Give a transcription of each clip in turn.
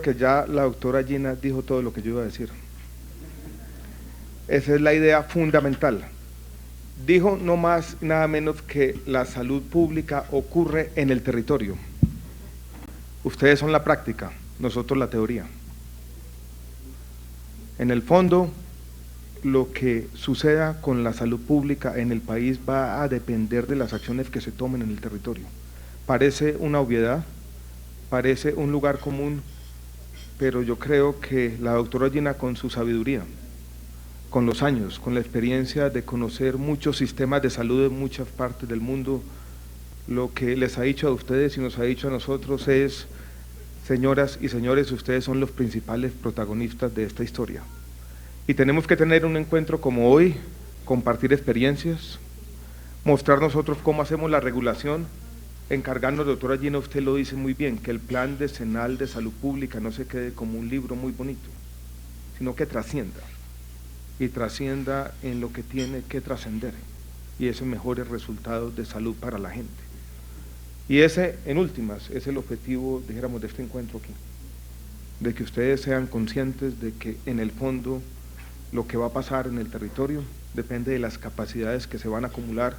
que ya la doctora Gina dijo todo lo que yo iba a decir. Esa es la idea fundamental. Dijo no más, nada menos que la salud pública ocurre en el territorio. Ustedes son la práctica, nosotros la teoría. En el fondo, lo que suceda con la salud pública en el país va a depender de las acciones que se tomen en el territorio. Parece una obviedad, parece un lugar común, pero yo creo que la doctora Gina, con su sabiduría, con los años, con la experiencia de conocer muchos sistemas de salud en muchas partes del mundo, lo que les ha dicho a ustedes y nos ha dicho a nosotros es: señoras y señores, ustedes son los principales protagonistas de esta historia. Y tenemos que tener un encuentro como hoy, compartir experiencias, mostrar nosotros cómo hacemos la regulación, encargarnos, doctora Gina, usted lo dice muy bien, que el plan decenal de salud pública no se quede como un libro muy bonito, sino que trascienda, y trascienda en lo que tiene que trascender, y esos mejores resultados de salud para la gente. Y ese, en últimas, es el objetivo, dijéramos, de este encuentro aquí, de que ustedes sean conscientes de que en el fondo lo que va a pasar en el territorio depende de las capacidades que se van a acumular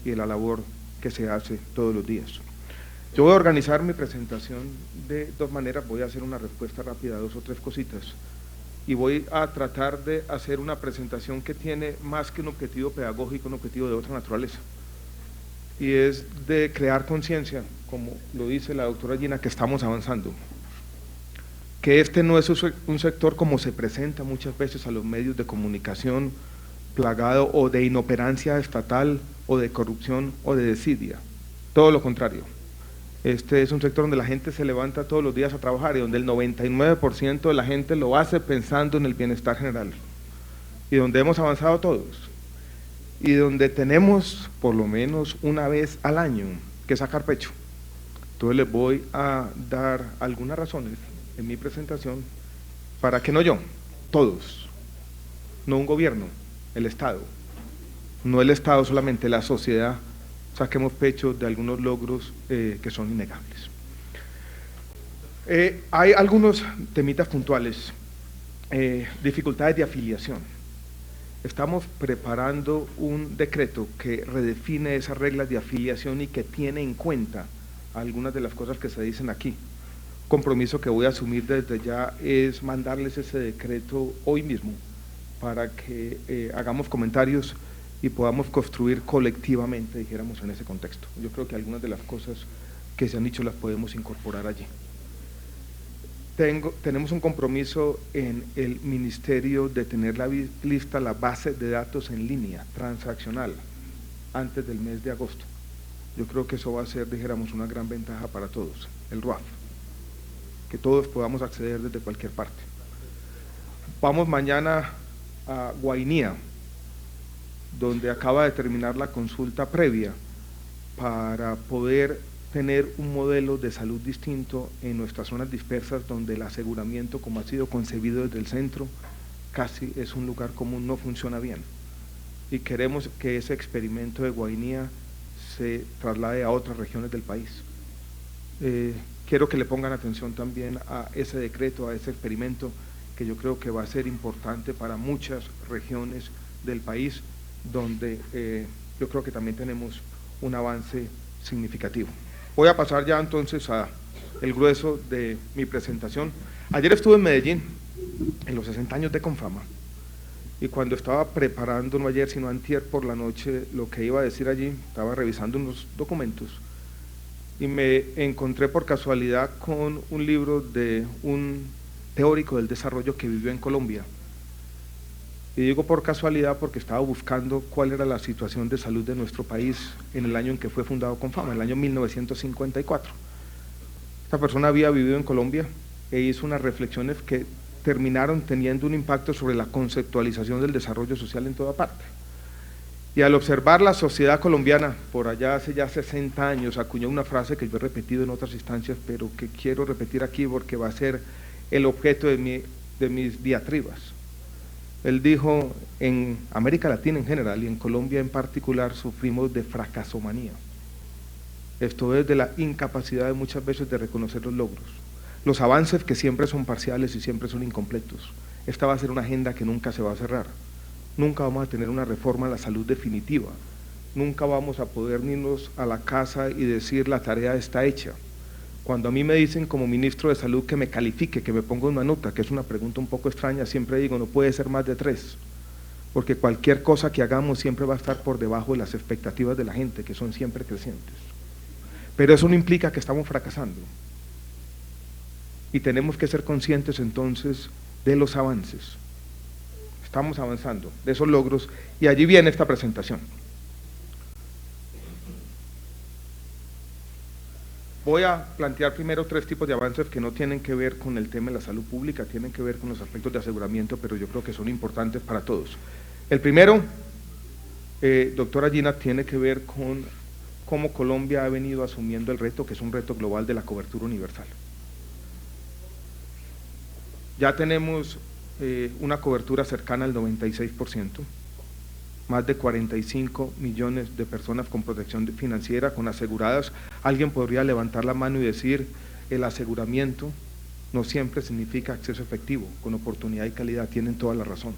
y de la labor que se hace todos los días. Yo voy a organizar mi presentación de dos maneras, voy a hacer una respuesta rápida a dos o tres cositas, y voy a tratar de hacer una presentación que tiene más que un objetivo pedagógico, un objetivo de otra naturaleza, y es de crear conciencia, como lo dice la doctora Gina, que estamos avanzando, que este no es un sector como se presenta muchas veces a los medios de comunicación, plagado o de inoperancia estatal, o de corrupción, o de desidia. Todo lo contrario. Este es un sector donde la gente se levanta todos los días a trabajar y donde el 99% de la gente lo hace pensando en el bienestar general. Y donde hemos avanzado todos. Y donde tenemos, por lo menos una vez al año, que sacar pecho. Entonces les voy a dar algunas razones en mi presentación para que no yo, todos, no un gobierno, el Estado, no el Estado solamente, la sociedad, saquemos pecho de algunos logros que son innegables. Hay algunos temitas puntuales, dificultades de afiliación. Estamos preparando un decreto que redefine esas reglas de afiliación y que tiene en cuenta algunas de las cosas que se dicen aquí. Compromiso que voy a asumir desde ya es mandarles ese decreto hoy mismo para que hagamos comentarios y podamos construir colectivamente, dijéramos, en ese contexto. Yo creo que algunas de las cosas que se han dicho las podemos incorporar allí. Tenemos un compromiso en el Ministerio de tener lista la base de datos en línea, transaccional, antes del mes de agosto. Yo creo que eso va a ser, dijéramos, una gran ventaja para todos, el RUAF, que todos podamos acceder desde cualquier parte. Vamos mañana a Guainía, donde acaba de terminar la consulta previa para poder tener un modelo de salud distinto en nuestras zonas dispersas, donde el aseguramiento, como ha sido concebido desde el centro, casi es un lugar común, no funciona bien. Y queremos que ese experimento de Guainía se traslade a otras regiones del país. Quiero que le pongan atención también a ese decreto, a ese experimento, que yo creo que va a ser importante para muchas regiones del país, donde yo creo que también tenemos un avance significativo. Voy a pasar ya entonces a el grueso de mi presentación. Ayer estuve en Medellín, en los 60 años de Confama, y cuando estaba preparando, no ayer sino antier por la noche, lo que iba a decir allí, estaba revisando unos documentos, y me encontré por casualidad con un libro de un teórico del desarrollo que vivió en Colombia. Y digo por casualidad porque estaba buscando cuál era la situación de salud de nuestro país en el año en que fue fundado Confama, el año 1954. Esta persona había vivido en Colombia e hizo unas reflexiones que terminaron teniendo un impacto sobre la conceptualización del desarrollo social en toda parte. Y al observar la sociedad colombiana, por allá hace ya 60 años, acuñó una frase que yo he repetido en otras instancias, pero que quiero repetir aquí porque va a ser el objeto de mis diatribas. Él dijo: en América Latina en general y en Colombia en particular sufrimos de fracasomanía. Esto es de la incapacidad de muchas veces de reconocer los logros. Los avances que siempre son parciales y siempre son incompletos. Esta va a ser una agenda que nunca se va a cerrar. Nunca vamos a tener una reforma a la salud definitiva. Nunca vamos a poder irnos a la casa y decir la tarea está hecha. Cuando a mí me dicen como ministro de Salud que me califique, que me ponga una nota, que es una pregunta un poco extraña, siempre digo no puede ser más de 3, porque cualquier cosa que hagamos siempre va a estar por debajo de las expectativas de la gente, que son siempre crecientes. Pero eso no implica que estamos fracasando. Y tenemos que ser conscientes entonces de los avances. Estamos avanzando, de esos logros, y allí viene esta presentación. Voy a plantear primero 3 tipos de avances que no tienen que ver con el tema de la salud pública, tienen que ver con los aspectos de aseguramiento, pero yo creo que son importantes para todos. El primero, doctora Gina, tiene que ver con cómo Colombia ha venido asumiendo el reto, que es un reto global de la cobertura universal. Ya tenemos una cobertura cercana al 96%, más de 45 millones de personas con protección financiera, con aseguradas. Alguien podría levantar la mano y decir, el aseguramiento no siempre significa acceso efectivo, con oportunidad y calidad, tienen toda la razón.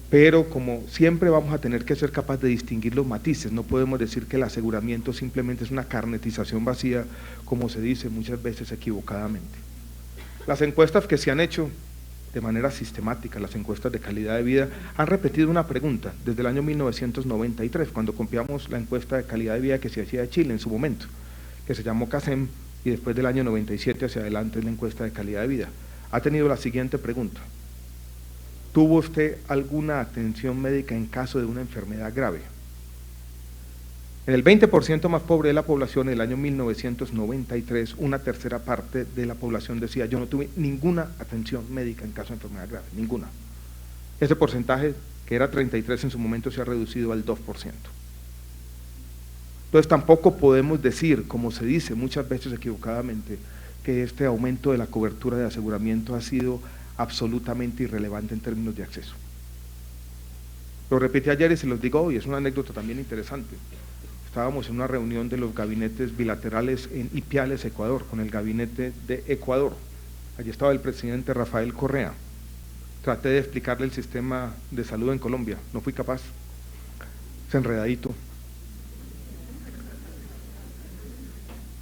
Pero como siempre vamos a tener que ser capaces de distinguir los matices, no podemos decir que el aseguramiento simplemente es una carnetización vacía, como se dice muchas veces equivocadamente. Las encuestas que se han hecho de manera sistemática, las encuestas de calidad de vida, han repetido una pregunta desde el año 1993, cuando copiamos la encuesta de calidad de vida que se hacía de Chile en su momento, que se llamó CASEM, y después del año 97 hacia adelante es la encuesta de calidad de vida. Ha tenido la siguiente pregunta: ¿tuvo usted alguna atención médica en caso de una enfermedad grave? En el 20% más pobre de la población, en el año 1993, una tercera parte de la población decía, yo no tuve ninguna atención médica en caso de enfermedad grave, ninguna. Ese porcentaje, que era 33 en su momento, se ha reducido al 2%. Entonces tampoco podemos decir, como se dice muchas veces equivocadamente, que este aumento de la cobertura de aseguramiento ha sido absolutamente irrelevante en términos de acceso. Lo repetí ayer y se los digo hoy, es una anécdota también interesante. Estábamos en una reunión de los gabinetes bilaterales en Ipiales, Ecuador, con el gabinete de Ecuador. Allí estaba el presidente Rafael Correa. Traté de explicarle el sistema de salud en Colombia, no fui capaz, es enredadito.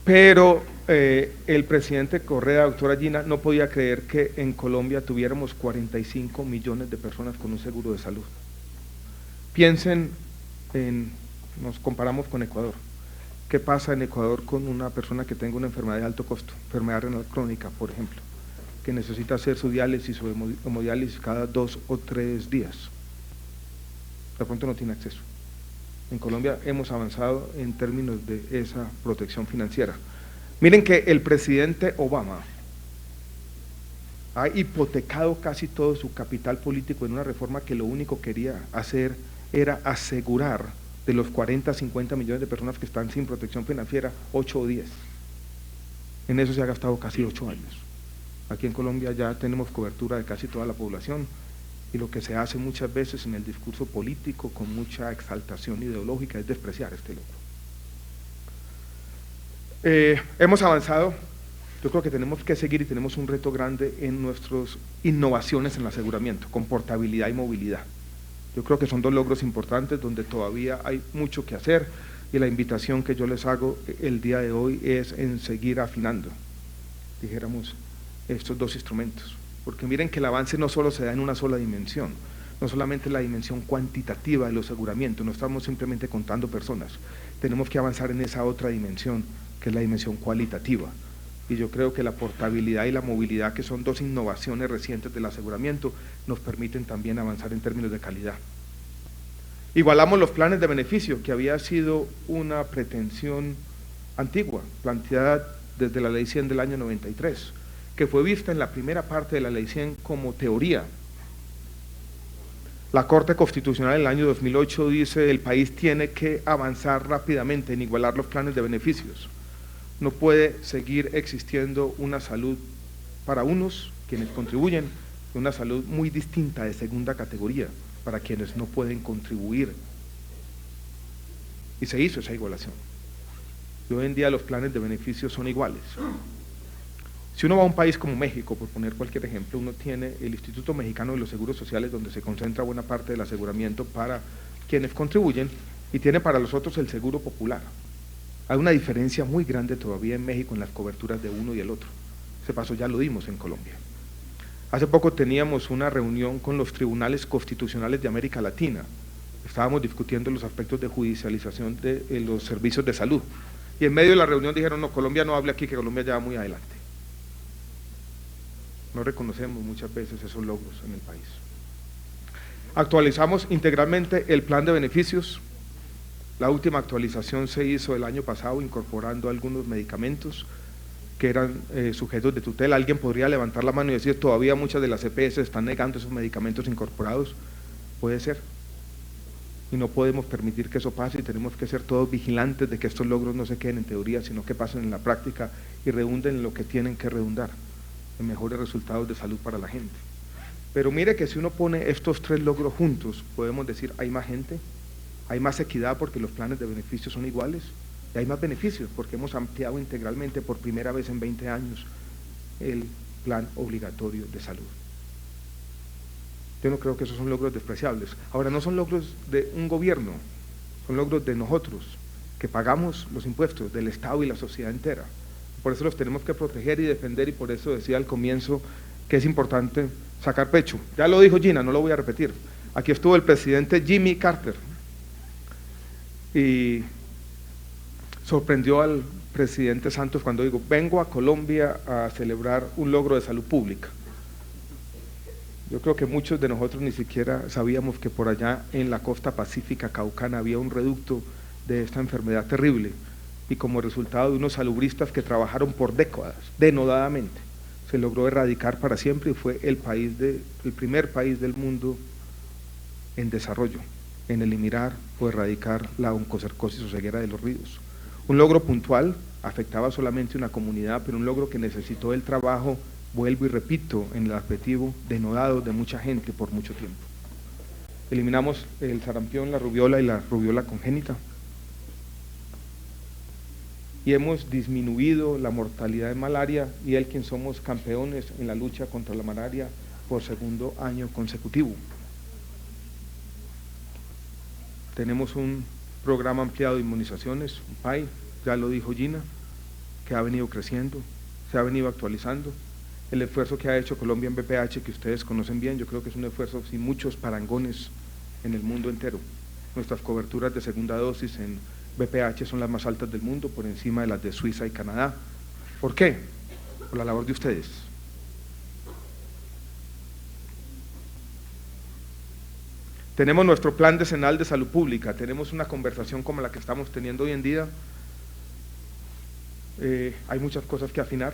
Pero el presidente Correa, doctora Gina, no podía creer que en Colombia tuviéramos 45 millones de personas con un seguro de salud. Piensen nos comparamos con Ecuador. ¿Qué pasa en Ecuador con una persona que tenga una enfermedad de alto costo, enfermedad renal crónica, por ejemplo, que necesita hacer su diálisis o hemodiálisis cada 2 o 3 días? De pronto no tiene acceso. En Colombia hemos avanzado en términos de esa protección financiera. Miren que el presidente Obama ha hipotecado casi todo su capital político en una reforma que lo único que quería hacer era asegurar de los 40, 50 millones de personas que están sin protección financiera, 8 o 10. En eso se ha gastado casi 8 años. Aquí en Colombia ya tenemos cobertura de casi toda la población, y lo que se hace muchas veces en el discurso político con mucha exaltación ideológica es despreciar este logro. Hemos avanzado, yo creo que tenemos que seguir y tenemos un reto grande en nuestras innovaciones en el aseguramiento, con portabilidad y movilidad. Yo creo que son 2 logros importantes donde todavía hay mucho que hacer, y la invitación que yo les hago el día de hoy es en seguir afinando, dijéramos, estos 2 instrumentos, porque miren que el avance no solo se da en una sola dimensión, no solamente la dimensión cuantitativa del aseguramiento, no estamos simplemente contando personas, tenemos que avanzar en esa otra dimensión, que es la dimensión cualitativa. Y yo creo que la portabilidad y la movilidad, que son 2 innovaciones recientes del aseguramiento, nos permiten también avanzar en términos de calidad. Igualamos los planes de beneficio, que había sido una pretensión antigua, planteada desde la Ley 100 del año 93, que fue vista en la primera parte de la Ley 100 como teoría. La Corte Constitucional en el año 2008 dice el país tiene que avanzar rápidamente en igualar los planes de beneficios. No puede seguir existiendo una salud para unos, quienes contribuyen, y una salud muy distinta de segunda categoría para quienes no pueden contribuir. Y se hizo esa igualación. Y hoy en día los planes de beneficios son iguales. Si uno va a un país como México, por poner cualquier ejemplo, uno tiene el Instituto Mexicano de los Seguros Sociales, donde se concentra buena parte del aseguramiento para quienes contribuyen, y tiene para los otros el Seguro Popular. Hay una diferencia muy grande todavía en México en las coberturas de uno y el otro. Ese paso ya lo dimos en Colombia. Hace poco teníamos una reunión con los tribunales constitucionales de América Latina. Estábamos discutiendo los aspectos de judicialización de los servicios de salud. Y en medio de la reunión dijeron, no, Colombia no hable aquí, que Colombia ya va muy adelante. No reconocemos muchas veces esos logros en el país. Actualizamos integralmente el plan de beneficios. La última actualización se hizo el año pasado incorporando algunos medicamentos que eran sujetos de tutela. Alguien podría levantar la mano y decir, todavía muchas de las EPS están negando esos medicamentos incorporados. Puede ser. Y no podemos permitir que eso pase, y tenemos que ser todos vigilantes de que estos logros no se queden en teoría, sino que pasen en la práctica y redunden en lo que tienen que redundar, en mejores resultados de salud para la gente. Pero mire que si uno pone estos tres logros juntos, podemos decir, hay más gente, hay más equidad porque los planes de beneficios son iguales, y hay más beneficios porque hemos ampliado integralmente por primera vez en 20 años el plan obligatorio de salud. Yo no creo que esos son logros despreciables. Ahora, no son logros de un gobierno, son logros de nosotros, que pagamos los impuestos del Estado y la sociedad entera. Por eso los tenemos que proteger y defender, y por eso decía al comienzo que es importante sacar pecho. Ya lo dijo Gina, no lo voy a repetir. Aquí estuvo el presidente Jimmy Carter y sorprendió al presidente Santos cuando dijo, vengo a Colombia a celebrar un logro de salud pública. Yo creo que muchos de nosotros ni siquiera sabíamos que por allá en la costa pacífica caucana había un reducto de esta enfermedad terrible, y como resultado de unos salubristas que trabajaron por décadas, denodadamente, se logró erradicar para siempre, y fue el primer país del mundo en desarrollo, en eliminar o erradicar la oncocercosis o ceguera de los ríos. Un logro puntual, afectaba solamente una comunidad, pero un logro que necesitó el trabajo, vuelvo y repito, en el objetivo denodado de mucha gente por mucho tiempo. Eliminamos el sarampión, la rubiola y la rubiola congénita. Y hemos disminuido la mortalidad de malaria, y el quien somos campeones en la lucha contra la malaria por segundo año consecutivo. Tenemos un programa ampliado de inmunizaciones, un PAI, ya lo dijo Gina, que ha venido creciendo, se ha venido actualizando. El esfuerzo que ha hecho Colombia en BPH, que ustedes conocen bien, yo creo que es un esfuerzo sin muchos parangones en el mundo entero. Nuestras coberturas de segunda dosis en BPH son las más altas del mundo, por encima de las de Suiza y Canadá. ¿Por qué? Por la labor de ustedes. Tenemos nuestro plan decenal de salud pública, tenemos una conversación como la que estamos teniendo hoy en día. Hay muchas cosas que afinar,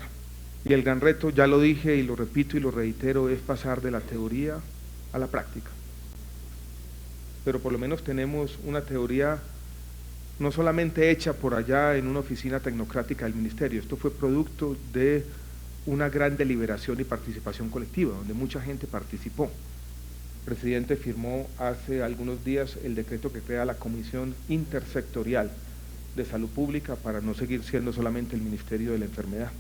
y el gran reto, ya lo dije y lo repito y lo reitero, es pasar de la teoría a la práctica. Pero por lo menos tenemos una teoría no solamente hecha por allá en una oficina tecnocrática del ministerio, esto fue producto de una gran deliberación y participación colectiva, donde mucha gente participó. El presidente firmó hace algunos días el decreto que crea la Comisión Intersectorial de Salud Pública para no seguir siendo solamente el Ministerio de la Enfermedad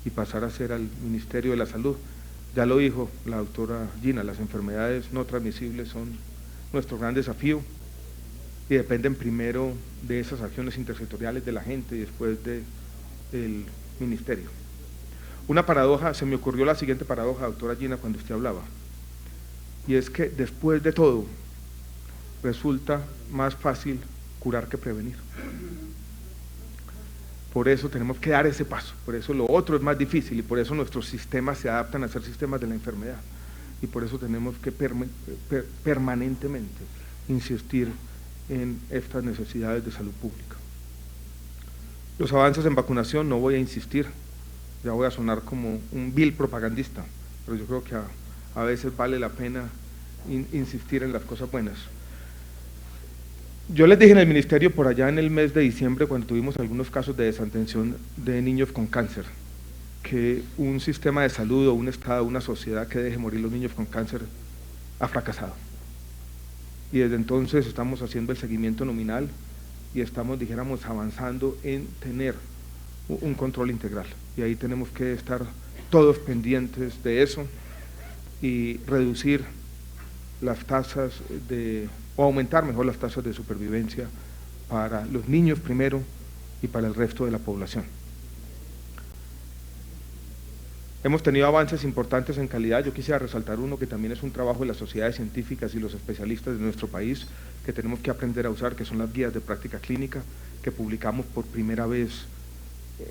y pasar a ser al Ministerio de la Salud. Ya lo dijo la doctora Gina, las enfermedades no transmisibles son nuestro gran desafío, y dependen primero de esas acciones intersectoriales de la gente y después del ministerio. Una paradoja, se me ocurrió la siguiente paradoja, doctora Gina, cuando usted hablaba, y es que después de todo resulta más fácil curar que prevenir. Por eso tenemos que dar ese paso, por eso lo otro es más difícil, y por eso nuestros sistemas se adaptan a ser sistemas de la enfermedad, y por eso tenemos que permanentemente insistir en estas necesidades de salud pública. Los avances en vacunación, no voy a insistir, ya voy a sonar como un vil propagandista, pero yo creo que a veces vale la pena insistir en las cosas buenas. Yo les dije en el ministerio por allá en el mes de diciembre, cuando tuvimos algunos casos de desatención de niños con cáncer, que un sistema de salud o un Estado, una sociedad que deje morir los niños con cáncer ha fracasado. Y desde entonces estamos haciendo el seguimiento nominal y estamos, dijéramos, avanzando en tener un control integral. Y ahí tenemos que estar todos pendientes de eso y reducir las tasas o aumentar mejor las tasas de supervivencia para los niños primero y para el resto de la población. Hemos tenido avances importantes en calidad. Yo quisiera resaltar uno que también es un trabajo de las sociedades científicas y los especialistas de nuestro país que tenemos que aprender a usar, que son las guías de práctica clínica que publicamos por primera vez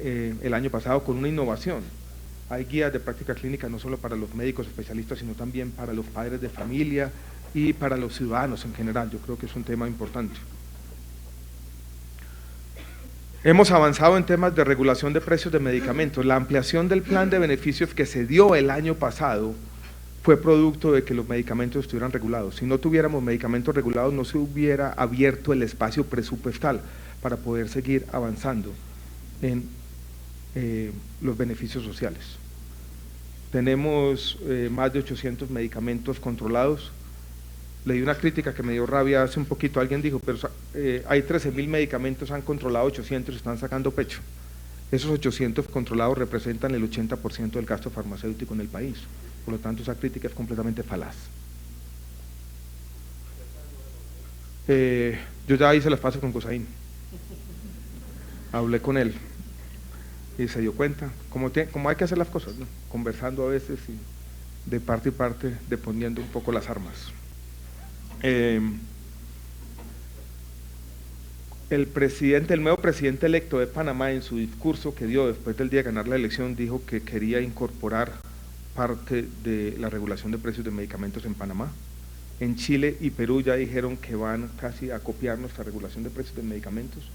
el año pasado con una innovación. Hay guías de práctica clínica no solo para los médicos especialistas, sino también para los padres de familia y para los ciudadanos en general. Yo creo que es un tema importante. Hemos avanzado en temas de regulación de precios de medicamentos. La ampliación del plan de beneficios que se dio el año pasado fue producto de que los medicamentos estuvieran regulados. Si no tuviéramos medicamentos regulados, no se hubiera abierto el espacio presupuestal para poder seguir avanzando en los beneficios sociales. Tenemos más de 800 medicamentos controlados. Leí una crítica que me dio rabia hace un poquito, alguien dijo, pero hay 13.000 medicamentos, han controlado 800 y están sacando pecho. Esos 800 controlados representan el 80% del gasto farmacéutico en el país, por lo tanto esa crítica es completamente falaz. Yo ya hice las pasos con Cosaín, hablé con él y se dio cuenta, como hay que hacer las cosas, ¿no? Conversando a veces y de parte y parte, deponiendo un poco las armas. El nuevo presidente electo de Panamá, en su discurso que dio después del día de ganar la elección, dijo que quería incorporar parte de la regulación de precios de medicamentos en Panamá. En Chile y Perú ya dijeron que van casi a copiar nuestra regulación de precios de medicamentos.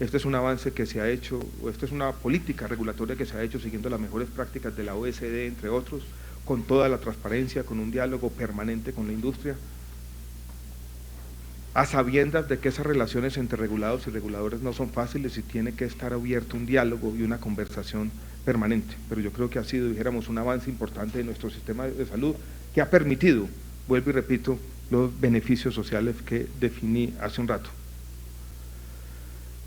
Este es un avance que se ha hecho, o esta es una política regulatoria que se ha hecho siguiendo las mejores prácticas de la OECD, entre otros, con toda la transparencia, con un diálogo permanente con la industria, a sabiendas de que esas relaciones entre regulados y reguladores no son fáciles y tiene que estar abierto un diálogo y una conversación permanente. Pero yo creo que ha sido, dijéramos, un avance importante de nuestro sistema de salud que ha permitido, vuelvo y repito, los beneficios sociales que definí hace un rato.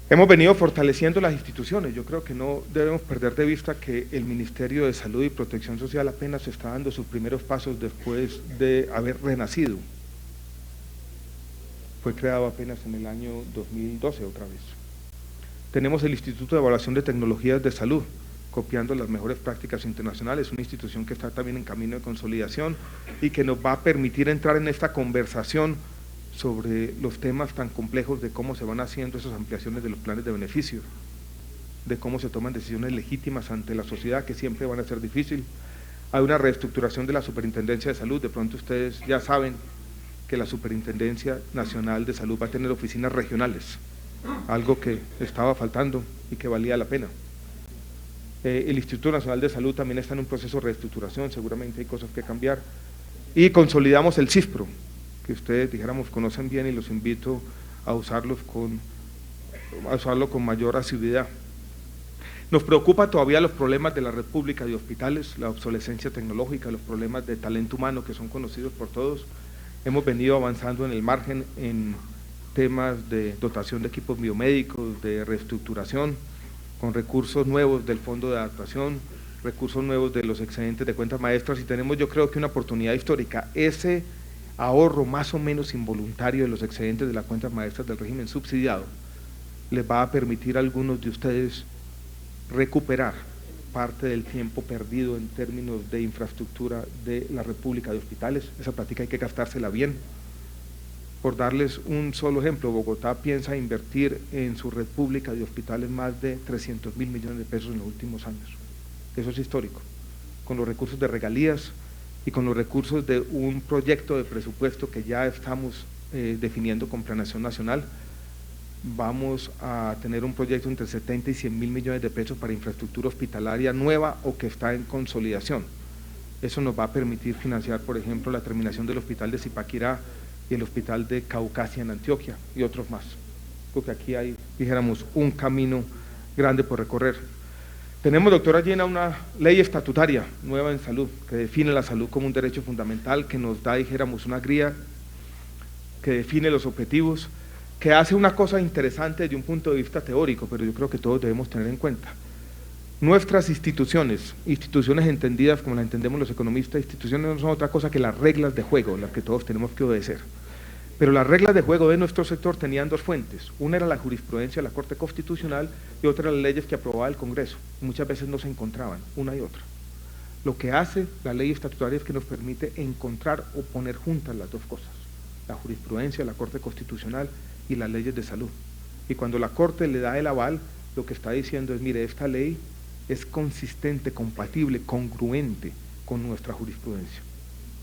Hemos venido fortaleciendo las instituciones. Yo creo que no debemos perder de vista que el Ministerio de Salud y Protección Social apenas está dando sus primeros pasos después de haber renacido. Fue creado apenas en el año 2012 otra vez. Tenemos el Instituto de Evaluación de Tecnologías de Salud, copiando las mejores prácticas internacionales, una institución que está también en camino de consolidación y que nos va a permitir entrar en esta conversación sobre los temas tan complejos de cómo se van haciendo esas ampliaciones de los planes de beneficio, de cómo se toman decisiones legítimas ante la sociedad que siempre van a ser difíciles. Hay una reestructuración de la Superintendencia de Salud, de pronto ustedes ya saben que la Superintendencia Nacional de Salud va a tener oficinas regionales, algo que estaba faltando y que valía la pena. El Instituto Nacional de Salud también está en un proceso de reestructuración, seguramente hay cosas que cambiar, y consolidamos el CISPRO, que ustedes, dijéramos, conocen bien y los invito a usarlo con mayor asiduidad. Nos preocupa todavía los problemas de la red pública de hospitales, la obsolescencia tecnológica, los problemas de talento humano que son conocidos por todos. Hemos venido avanzando en el margen en temas de dotación de equipos biomédicos, de reestructuración, con recursos nuevos del Fondo de Adaptación, recursos nuevos de los excedentes de cuentas maestras, y tenemos, yo creo que una oportunidad histórica. Ese ahorro más o menos involuntario de los excedentes de las cuentas maestras del régimen subsidiado les va a permitir a algunos de ustedes recuperar parte del tiempo perdido en términos de infraestructura de la República de Hospitales. Esa plática hay que gastársela bien. Por darles un solo ejemplo, Bogotá piensa invertir en su red pública de hospitales más de 300.000 millones de pesos en los últimos años. Eso es histórico, con los recursos de regalías y con los recursos de un proyecto de presupuesto que ya estamos definiendo con Planeación Nacional. Vamos a tener un proyecto entre 70 y 100.000 millones de pesos para infraestructura hospitalaria nueva o que está en consolidación. Eso nos va a permitir financiar, por ejemplo, la terminación del hospital de Zipaquirá y el hospital de Caucasia en Antioquia y otros más, porque aquí hay, dijéramos, un camino grande por recorrer. Tenemos, doctora Llena, una ley estatutaria nueva en salud que define la salud como un derecho fundamental, que nos da, dijéramos, una guía que define los objetivos, que hace una cosa interesante desde un punto de vista teórico, pero yo creo que todos debemos tener en cuenta. Nuestras instituciones entendidas como las entendemos los economistas, instituciones no son otra cosa que las reglas de juego, las que todos tenemos que obedecer. Pero las reglas de juego de nuestro sector tenían dos fuentes. Una era la jurisprudencia de la Corte Constitucional y otra las leyes que aprobaba el Congreso. Muchas veces no se encontraban, una y otra. Lo que hace la ley estatutaria es que nos permite encontrar o poner juntas las dos cosas, la jurisprudencia de la Corte Constitucional y las leyes de salud. Y cuando la Corte le da el aval, lo que está diciendo es, mire, esta ley es consistente, compatible, congruente con nuestra jurisprudencia.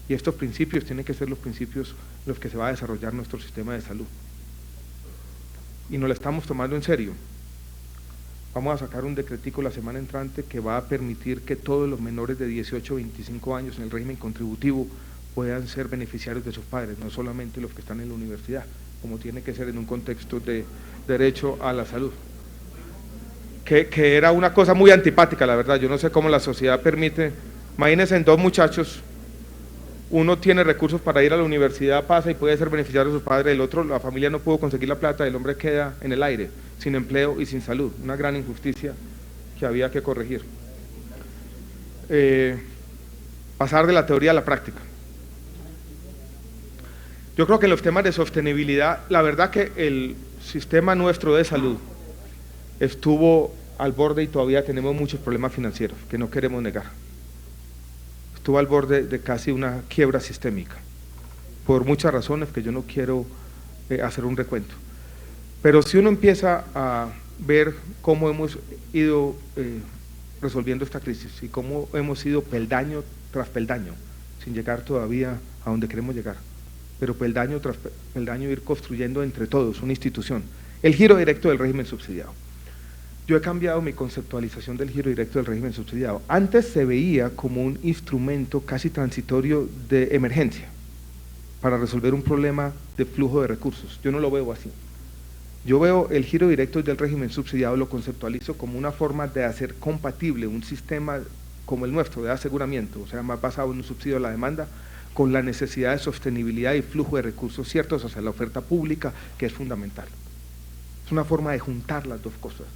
Y estos principios tienen que ser los principios en los que se va a desarrollar nuestro sistema de salud. Y nos lo estamos tomando en serio. Vamos a sacar un decretico la semana entrante que va a permitir que todos los menores de 18 o 25 años en el régimen contributivo puedan ser beneficiarios de sus padres, no solamente los que están en la universidad, como tiene que ser en un contexto de derecho a la salud. Que era una cosa muy antipática, la verdad. Yo no sé cómo la sociedad permite. Imagínense en dos muchachos, uno tiene recursos para ir a la universidad, pasa y puede ser beneficiario de su padre, el otro, la familia no pudo conseguir la plata, el hombre queda en el aire, sin empleo y sin salud. Una gran injusticia que había que corregir. Pasar de la teoría a la práctica. Yo creo que en los temas de sostenibilidad, la verdad que el sistema nuestro de salud estuvo al borde y todavía tenemos muchos problemas financieros que no queremos negar. Estuvo al borde de casi una quiebra sistémica, por muchas razones que yo no quiero hacer un recuento. Pero si uno empieza a ver cómo hemos ido resolviendo esta crisis y cómo hemos ido peldaño tras peldaño, sin llegar todavía a donde queremos llegar, pero peldaño tras peldaño ir construyendo entre todos una institución, el giro directo del régimen subsidiado. Yo he cambiado mi conceptualización del giro directo del régimen subsidiado. Antes se veía como un instrumento casi transitorio de emergencia para resolver un problema de flujo de recursos. Yo no lo veo así. Yo veo el giro directo del régimen subsidiado, lo conceptualizo como una forma de hacer compatible un sistema como el nuestro de aseguramiento, o sea, más basado en un subsidio a la demanda, con la necesidad de sostenibilidad y flujo de recursos ciertos hacia la oferta pública, que es fundamental. Es una forma de juntar las dos cosas,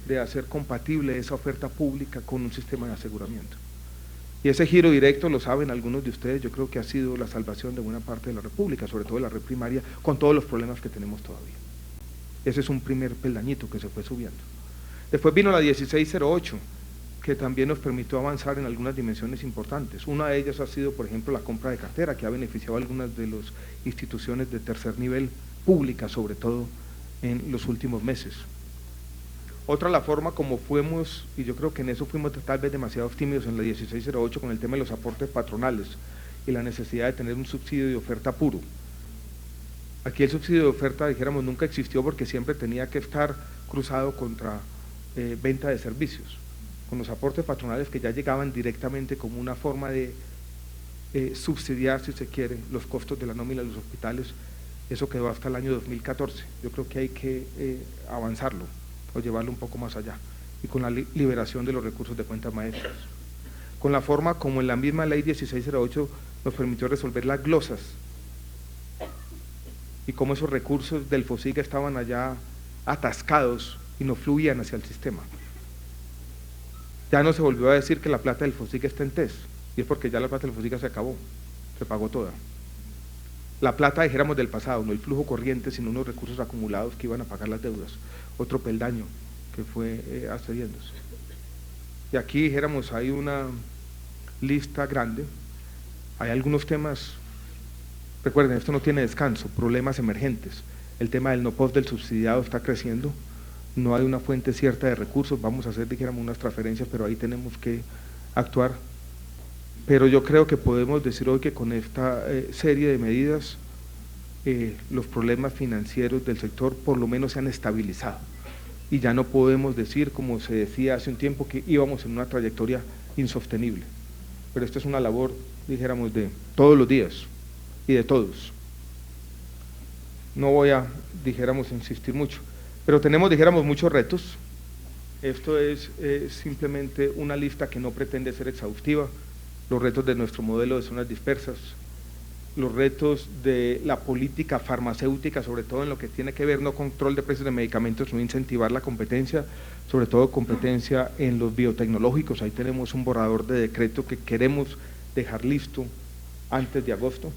de hacer compatible esa oferta pública con un sistema de aseguramiento. Y ese giro directo, lo saben algunos de ustedes, yo creo que ha sido la salvación de buena parte de la República, sobre todo de la red primaria, con todos los problemas que tenemos todavía. Ese es un primer peldañito que se fue subiendo. Después vino la 1608, que también nos permitió avanzar en algunas dimensiones importantes. Una de ellas ha sido, por ejemplo, la compra de cartera, que ha beneficiado a algunas de las instituciones de tercer nivel públicas, sobre todo en los últimos meses. Otra, la forma como fuimos, y yo creo que en eso fuimos tal vez demasiado tímidos en la 1608 con el tema de los aportes patronales y la necesidad de tener un subsidio de oferta puro. Aquí el subsidio de oferta, dijéramos, nunca existió porque siempre tenía que estar cruzado contra venta de servicios, con los aportes patronales que ya llegaban directamente como una forma de subsidiar, si se quiere, los costos de la nómina de los hospitales. Eso quedó hasta el año 2014. Yo creo que hay que avanzarlo o llevarlo un poco más allá, y con la liberación de los recursos de cuentas maestras. Con la forma como en la misma ley 1608 nos permitió resolver las glosas, y cómo esos recursos del FOSIGA estaban allá atascados y no fluían hacia el sistema. Ya no se volvió a decir que la plata del FOSIGA está en TES, y es porque ya la plata del FOSIGA se acabó, se pagó toda. La plata, dijéramos, del pasado, no el flujo corriente, sino unos recursos acumulados que iban a pagar las deudas. Otro peldaño que fue accediéndose. Y aquí, dijéramos, hay una lista grande, hay algunos temas, recuerden, esto no tiene descanso, problemas emergentes. El tema del no-POS del subsidiado está creciendo, no hay una fuente cierta de recursos, vamos a hacer, dijéramos, unas transferencias, pero ahí tenemos que actuar. Pero yo creo que podemos decir hoy que con esta serie de medidas los problemas financieros del sector por lo menos se han estabilizado y ya no podemos decir, como se decía hace un tiempo, que íbamos en una trayectoria insostenible. Pero esto es una labor, dijéramos, de todos los días y de todos. No voy a, dijéramos, insistir mucho, pero tenemos, dijéramos, muchos retos. Esto es simplemente una lista que no pretende ser exhaustiva. Los retos de nuestro modelo de zonas dispersas, los retos de la política farmacéutica, sobre todo en lo que tiene que ver no control de precios de medicamentos, sino incentivar la competencia, sobre todo competencia en los biotecnológicos. Ahí tenemos un borrador de decreto que queremos dejar listo antes de agosto.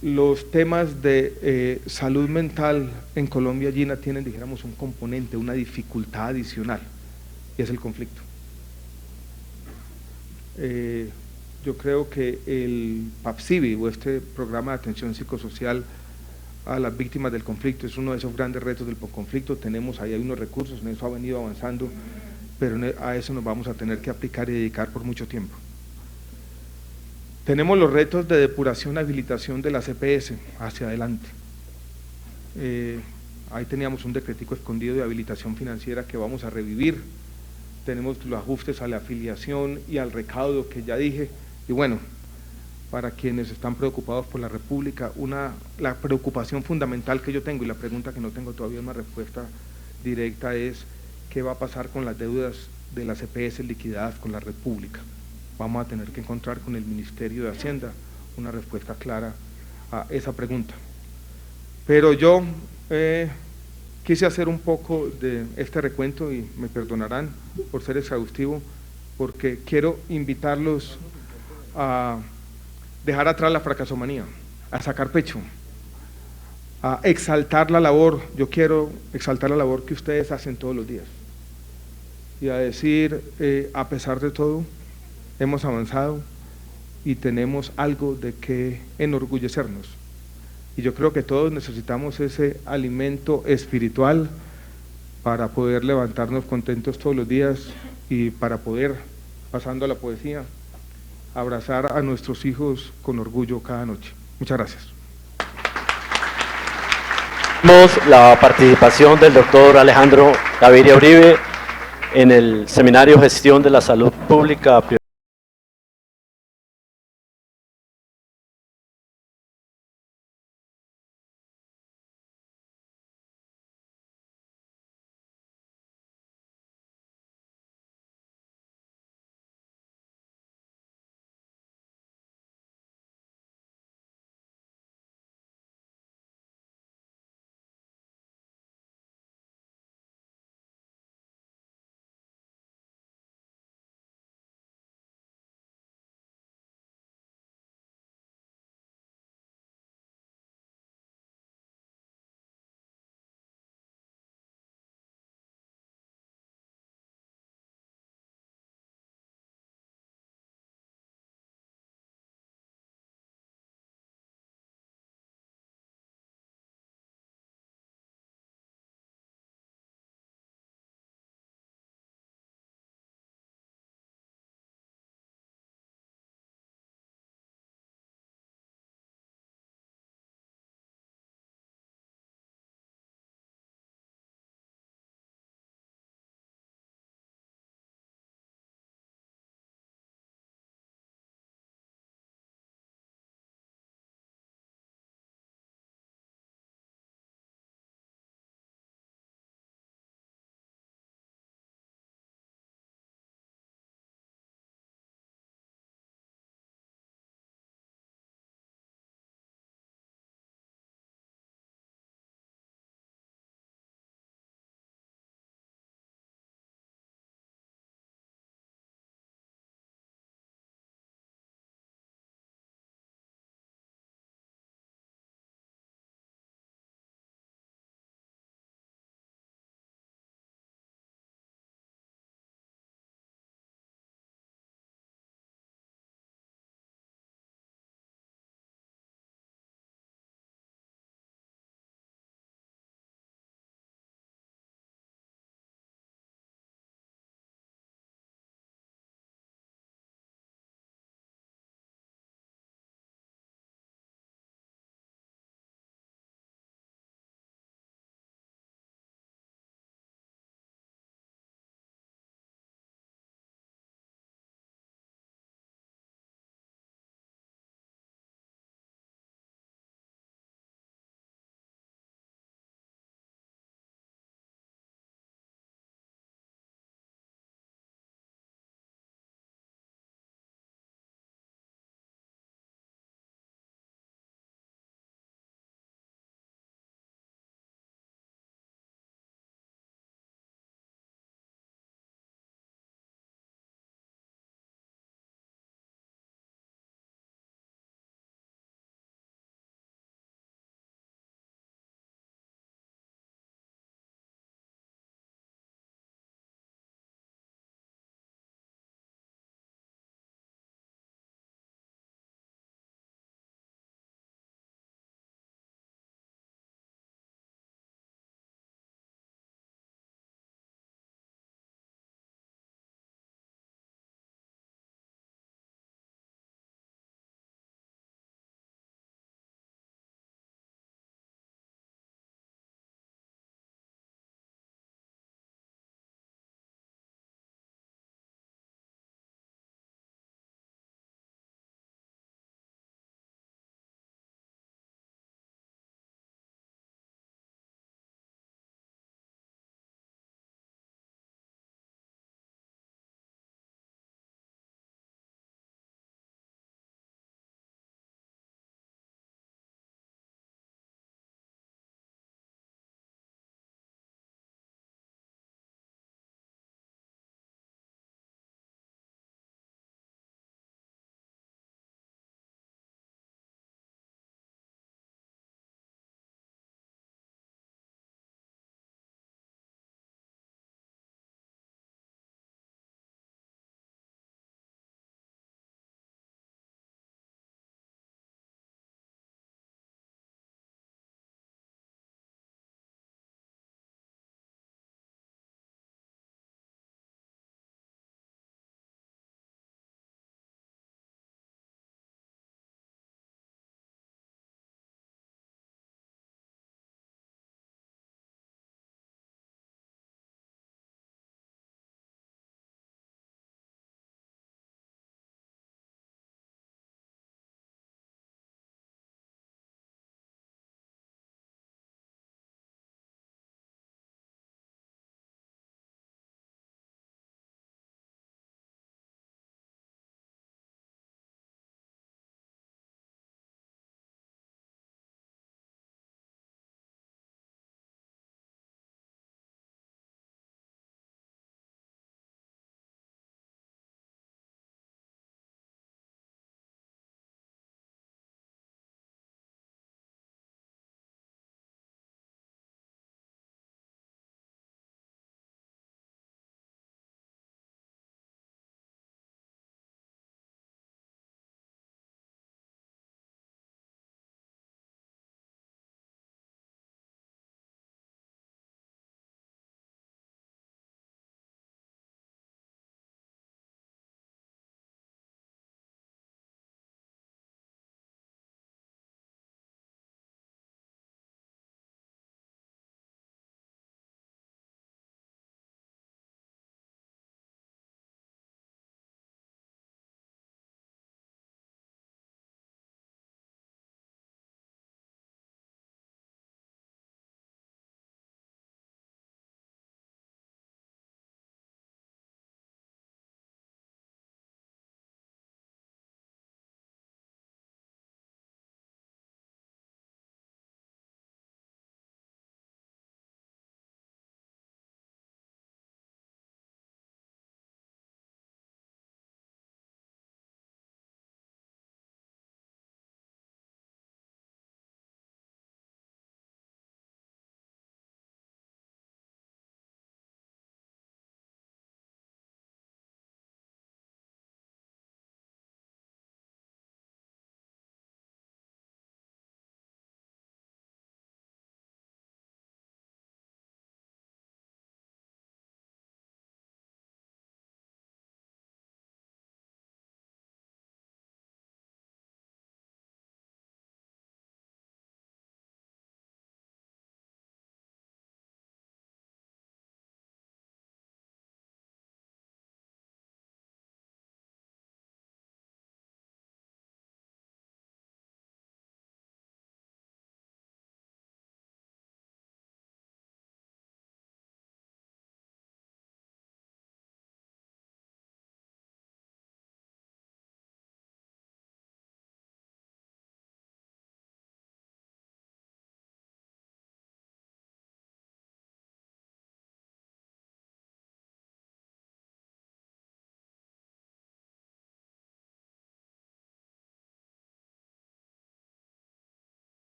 Los temas de salud mental en Colombia, Gina, tienen, dijéramos, un componente, una dificultad adicional, y es el conflicto. Yo creo que el PAPSIBI, o este programa de atención psicosocial a las víctimas del conflicto, es uno de esos grandes retos del conflicto. Tenemos ahí unos recursos, en eso ha venido avanzando, pero a eso nos vamos a tener que aplicar y dedicar por mucho tiempo. Tenemos los retos de depuración y habilitación de la CPS hacia adelante. Ahí teníamos un decretico escondido de habilitación financiera que vamos a revivir. Tenemos los ajustes a la afiliación y al recaudo que ya dije. Y bueno, para quienes están preocupados por la República, la preocupación fundamental que yo tengo, y la pregunta que no tengo todavía una respuesta directa, es ¿qué va a pasar con las deudas de las EPS liquidadas con la República? Vamos a tener que encontrar con el Ministerio de Hacienda una respuesta clara a esa pregunta. Pero yo quise hacer un poco de este recuento, y me perdonarán por ser exhaustivo, porque quiero invitarlos a dejar atrás la fracasomanía, a sacar pecho, a exaltar la labor. Yo quiero exaltar la labor que ustedes hacen todos los días y a decir, a pesar de todo, hemos avanzado y tenemos algo de qué enorgullecernos. Y yo creo que todos necesitamos ese alimento espiritual para poder levantarnos contentos todos los días y para poder, pasando a la poesía, abrazar a nuestros hijos con orgullo cada noche. Muchas gracias. La participación del doctor Alejandro Gaviria Uribe en el Seminario Gestión de la Salud Pública.